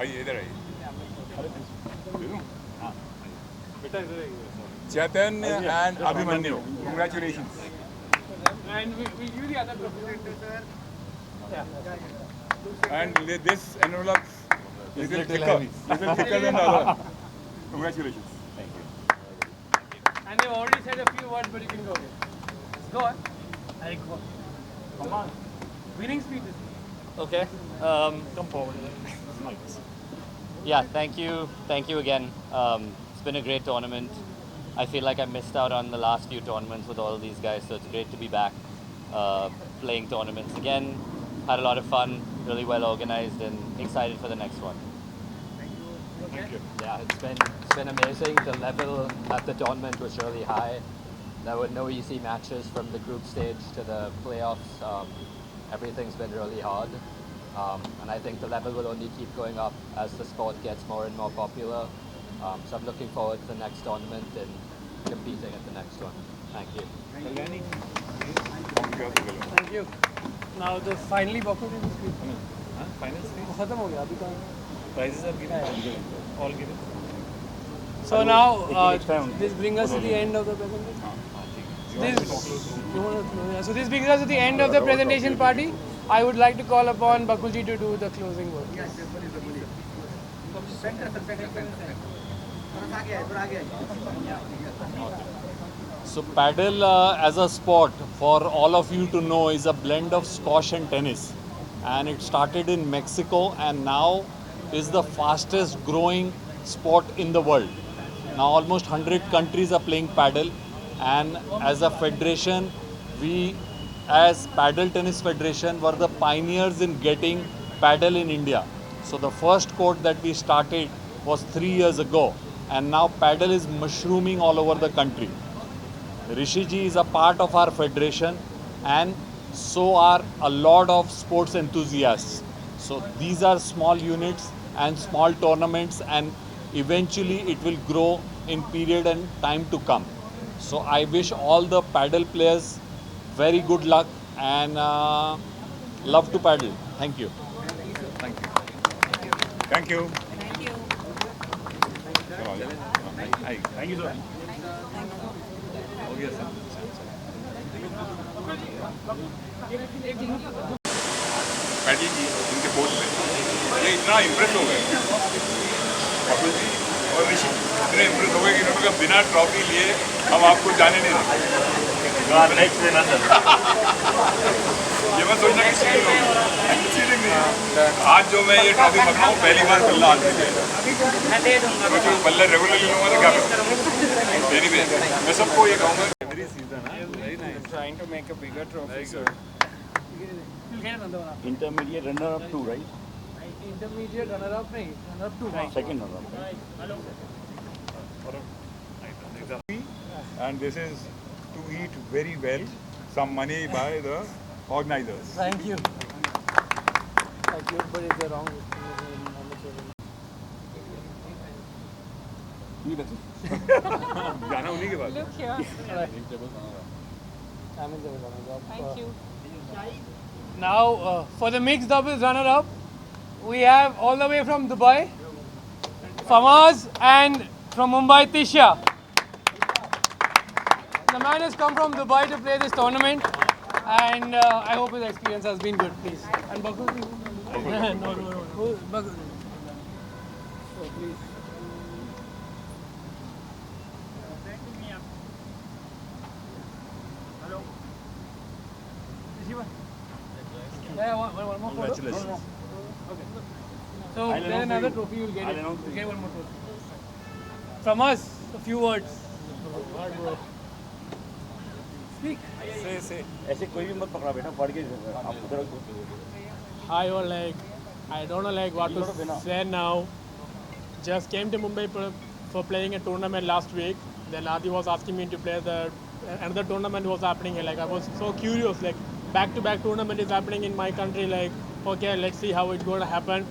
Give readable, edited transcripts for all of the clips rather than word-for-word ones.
आइए इधर आइए Chaitanya and Abhimanyu congratulations And we give the other trophy. and this envelope little thicker than the other congratulations And they've already said a few words, but you can go ahead. Go on. I go. Come on. Winning speeches. Okay. Come forward. Yeah, thank you again. It's been a great tournament. I feel like I missed out on the last few tournaments with all these guys, so it's great to be back playing tournaments again. Had a lot of fun, really well organized, and excited for the next one. thank you Yeah, it's been amazing. The level at the tournament was really high. There were no easy matches from the group stage to the playoffs. Everything's been really hard. And I think the level will only keep going up as the sport gets more and more popular. So I'm looking forward to the next tournament and competing at the next one. Thank you. Thank you. Now the finally Baku did this speech. Final speech. वो खत्म हो गया अभी तो. Prizes are given. All given. So now this brings us to the end of the presentation. So this brings us to the end of the presentation party. I would like to call upon Bakulji to do the closing word. So paddle as a sport, for all of you to know, is a blend of squash and tennis. And it started in Mexico and now is the fastest growing sport in the world. Now almost 100 countries are playing paddle, and as a federation, we as Paddle Tennis Federation were the pioneers in getting paddle in India. So the first court that we started was 3 years ago, and now paddle is mushrooming all over the country. Rishi ji is a part of our federation, and so are a lot of sports enthusiasts. So these are small units and small tournaments, and eventually it will grow in period and time to come. So I wish all the paddle players very good luck and love to paddle. Thank you. thank you Thank you, sir. Paddy ji इनके बोल में ये इतना impress हो गए कपिल जी और ऋषि इतने impress हो गए कि इन्होंने कहा बिना ट्रॉफी लिए हम आपको जाने नहीं देंगे ये मैं सोचना कि चीटिंग नहीं है आज जो मैं ये ट्रॉफी पकड़ा हूँ पहली बार कल आज पल्ले रेगुलरली लूँगा तो क्या करूँ मेरी भी मैं सबको ये कहूँगा Trying to make a bigger trophy, sir. Intermediate runner-up 2, right? Intermediate runner-up, nahi, runner-up 2. Second runner-up. and this is to eat very well, some money by the organizers. Thank you. Thank you, but it's the wrong. जाना उन्हीं के बाद Look here. Thank you. Now, for the mixed doubles runner-up, we have all the way from Dubai, Famaz, and from Mumbai, Tisha. The man has come from Dubai to play this tournament, and I hope his experience has been good, please. And Bakul? No. Bakul. So, please. Yeah, one more photo. Congratulations. Okay. So there's another trophy you'll get. You'll get one more trophy. From us, a few words. ऐसे कोई भी मत पकड़ा बेटा, पढ़ के आप उधर Hi all, like I don't know like what to say now. Just came to Mumbai for playing a tournament last week. Then Adi was asking me to play another tournament was happening here. Like I was so curious. Like back-to-back tournament is happening in my country. Like okay, let's see how it's going to happen.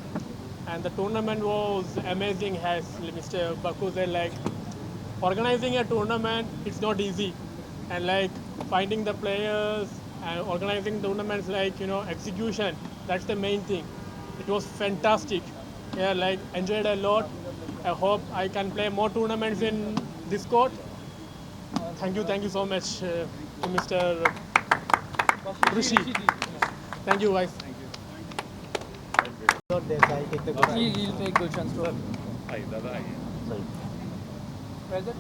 And the tournament was amazing. As Mr. Baku said, like organizing a tournament, it's not easy, and like finding the players and organizing tournaments, like execution. That's the main thing. It was fantastic. Yeah, like enjoyed a lot. I hope I can play more tournaments in this court. Thank you so much to Mr. Rishi. Thank you, guys. Not there, so I'll take the good. He'll take Gulshan's role. आई दादा आइए. Where's the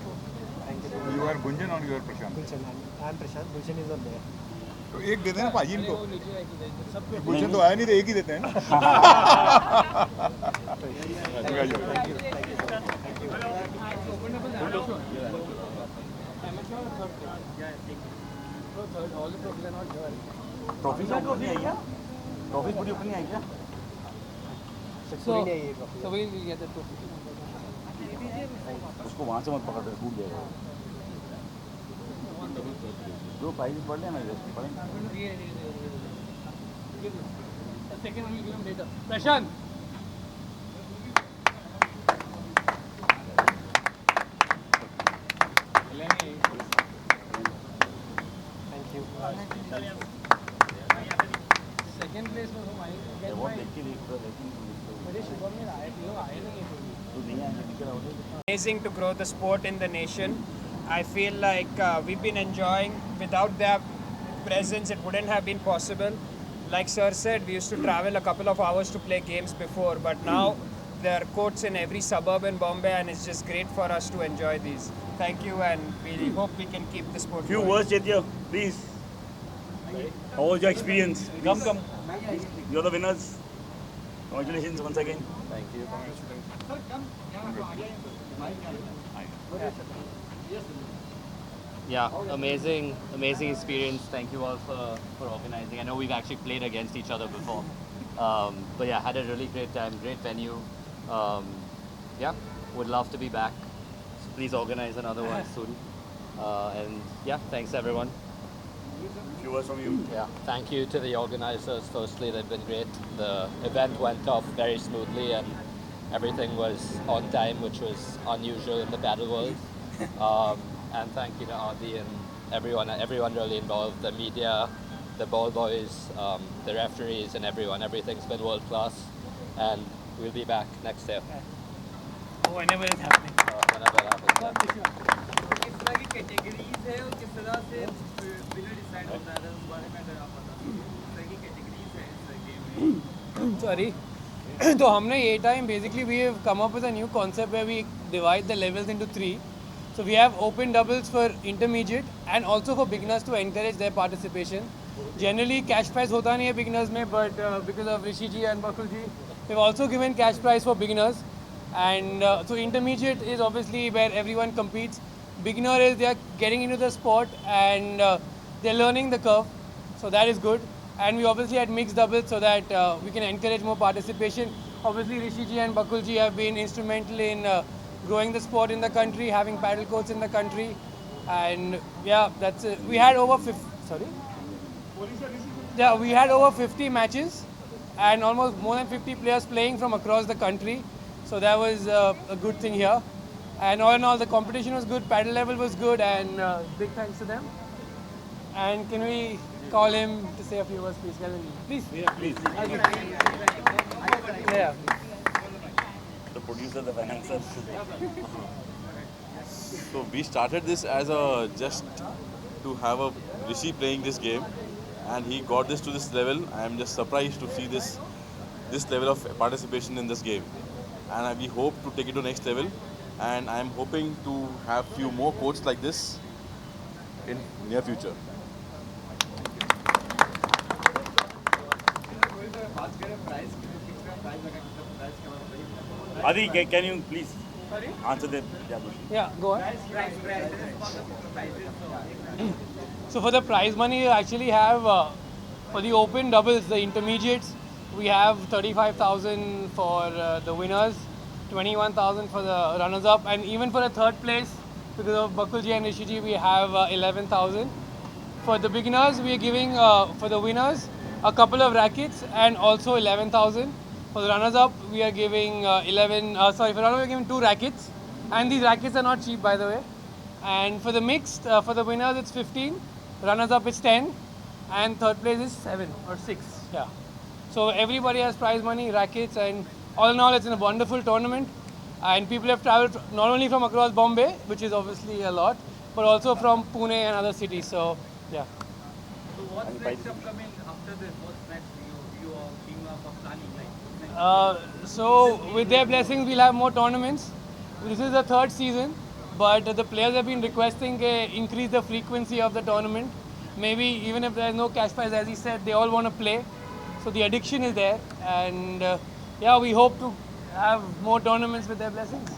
You are Gunjan or you are Prashant? Gulshan, I'm Prashant. Gulshan is not there. तो एक देते हैं ना भाजी इनको. गुलशन तो आया नहीं तो एक ही देते हैं ना. ट्रॉफी सब नहीं आई क्या? ट्रॉफी पूरी ऊपर नहीं आई क्या? पूरी नहीं है ये trophy. So we'll get the trophy. उसको वहाँ से मत पकड़, टूट जाएगा. दो प्राइज पढ़ लेना पढ़ेंगे. The second one will give him later. Prashant. Thank you. Second place was mine. वो देख के देख रहा तू नहीं आएंगे दिख रहा होगा. Amazing to grow the sport in the nation. I feel like we've been enjoying. Without their presence, it wouldn't have been possible. Like Sir said, we used to travel a couple of hours to play games before, but now there are courts in every suburb in Bombay, and it's just great for us to enjoy these. Thank you, and we hope we can keep the sport Few going. words, Chaitya, please. How was your experience? Come. You're the winners. Congratulations once again. Thank you. Yeah, amazing experience. Thank you all for organizing. I know we've actually played against each other before. But yeah, had a really great time, great venue. Yeah, would love to be back. So please organize another one soon. And yeah, thanks everyone. Few words from you. Yeah, thank you to the organizers. Firstly, they've been great. The event went off very smoothly and everything was on time, which was unusual in the paddle world. And thank you to Adi and everyone really involved, the media, the ball boys, the referees and everyone. Everything's been world class and we'll be back next year. Whenever it's happening. Whenever it happens. किस तरह की categories है और किस तरह से winner decide होता है उस बारे में अगर आप बता दो. किस तरह की कैटेगरीज है इस गेम में. Sorry. So हमने ये time basically we have come up with a new concept where we divide the levels into 3. So we have open doubles for intermediate and also for beginners to encourage their participation. Generally cash prize होता नहीं है beginners में, but because of Rishi ji and Bakul ji, we've also given cash prize for beginners. And so intermediate is obviously where everyone competes. Beginner is they are getting into the sport and they're learning the curve. So that is good. And we obviously had mixed doubles so that we can encourage more participation. Obviously Rishi ji and Bakul ji have been instrumental in growing the sport in the country, having paddle courts in the country. And yeah, that's it. We had over 50, sorry? Yeah, we had over 50 matches and almost more than 50 players playing from across the country. So that was a good thing here. And all in all, the competition was good, paddle level was good, and big thanks to them. And can we call him to say a few words, please? Please. Yeah, please. Yeah. The producer, the financer. So we started this as a just to have a Rishi playing this game, and he got this to this level. I am just surprised to see this level of participation in this game, and we hope to take it to next level. And I am hoping to have few more courts like this in near future. Adi, can you please answer the question? Yeah, go on. So for the prize money, you actually have for the open doubles, the intermediates, we have 35,000 for the winners, 21,000 for the runners-up, and even for the third place, because of Bakulji and Rishiji, we have 11,000. For the beginners, we are giving for the winners a couple of rackets and also 11,000. For the runners-up, we are giving for runners, we are giving 2 rackets, and these rackets are not cheap, by the way. And for the mixed, for the winners, it's 15. Runners-up, it's 10, and third place is 7 or 6. Yeah. So everybody has prize money, rackets, and all in all, it's a wonderful tournament. And people have traveled not only from across Bombay, which is obviously a lot, but also from Pune and other cities. So, yeah. So what's next upcoming after this? What's next you are thinking of planning? Like, what's next? So with their blessings, we'll have more tournaments. This is the third season, but the players have been requesting increase the frequency of the tournament. Maybe even if there's no cash prize, as he said, they all want to play. So the addiction is there, and yeah, we hope to have more tournaments with their blessings.